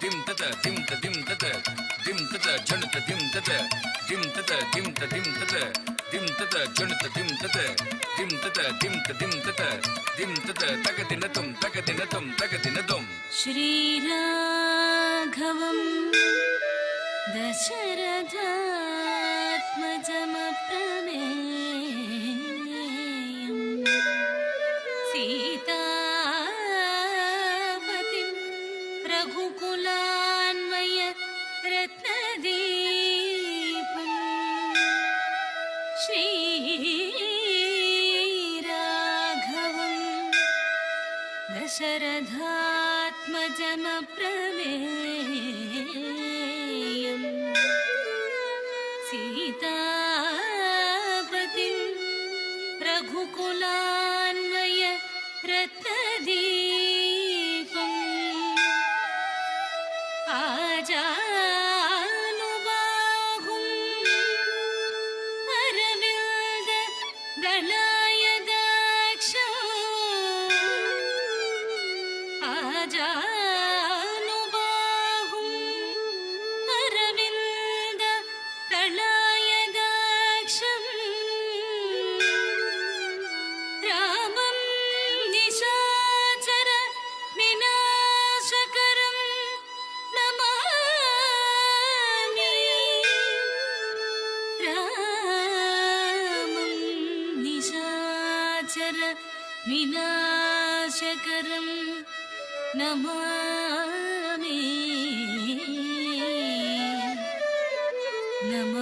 dim tata dim ta dim tata jhanata dim tata dim tata dim ta dim tata jhanata dim tata dim tata tagadinatum Shri Raghavam Dasharathatmajam Prameyam Sitapatim Raghukulanmaya Ratnadipam Shri Raghavam Dasharathatmajam Prameyam Sitapatim Raghukulanmaya Ratnadipam Ajanubahum Aravilda Dalayadaksham Ajanubahum Aravilda Dalayadaksham Ramam Nishachara Vinashakaram Namami Ramam Nishachara Vinashakaram Namami Namami